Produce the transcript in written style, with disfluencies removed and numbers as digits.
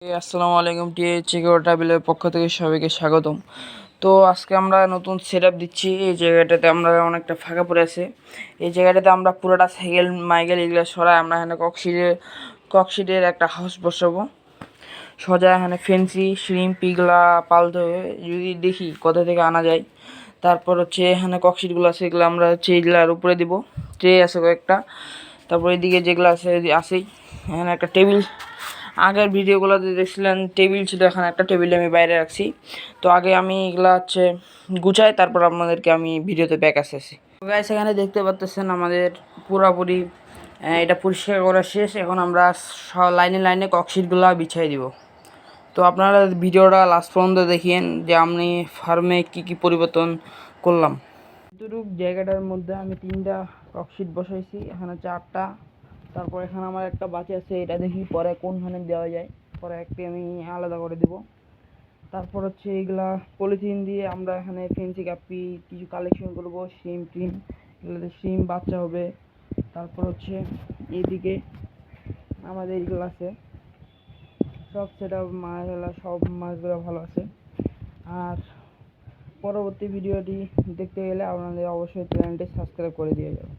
আসসালামু আলাইকুম, টিএ ট্রাভেলের পক্ষ থেকে সবাইকে স্বাগতম। তো আজকে আমরা নতুন সেটআপ দিচ্ছি। এই জায়গাটাতে আমরা অনেকটা ফাঁকা পড়ে আছে। এই জায়গাটাতে আমরা পুরোটা সাইকেল মাইকেল এগুলো সরাই আমরা এখানে ককশিটের একটা হাউস বসাবো। সোজা এখানে ফেন্সি শ্রিম্প পিগলা পালতে হবে, যদি দেখি কোথা থেকে আনা যায়। তারপর হচ্ছে এখানে ককশিটগুলো আছে, এগুলো আমরা হচ্ছে এগুলার উপরে দিব। ট্রে আছে কয়েকটা। তারপর এদিকে যেগুলো আছে আছেই। এখানে একটা টেবিল, আগের ভিডিওগুলোতে দেখছিলেন টেবিল ছিল, এখানে একটা টেবিল আমি বাইরে রাখছি। তো আগে আমি এগুলা হচ্ছে গুছাই, তারপর আপনাদেরকে আমি ভিডিওতে ব্যাক আসতেছি। গাইস, এখানে দেখতে পাচ্ছেন আমাদের পুরোপুরি এটা পরিষ্কার করা শেষ। এখন আমরা লাইনে লাইনে ককশিটগুলো বিছিয়ে দিব। তো আপনারা ভিডিওটা লাস্ট পর্যন্ত দেখিয়েন যে আমি ফার্মে কি কি পরিবর্তন করলাম। এতটুক জায়গাটার মধ্যে আমি 3টা ককশিট বসাইছি, এখানে 4টা। তারপর এখানে আমার একটা বাকি আছে, এটা দেখি পরে কোনখানে দেওয়া যায়, পরে একটি আমি আলাদা করে দেব। তারপর হচ্ছে এইগুলা পলিথিন দিয়ে আমরা এখানে ফেন্সি কাপি কিছু কালেকশন করব, শিম টিম, এগুলোতে শিম বাচ্চা হবে। তারপর হচ্ছে এদিকে আমাদের এগুলো আছে সব সেটা সব মাছগুলো ভালো আছে। আর পরবর্তী ভিডিওটি দেখতে গেলে আপনাদের অবশ্যই চ্যানেলটি সাবস্ক্রাইব করে দিয়ে যাবেন।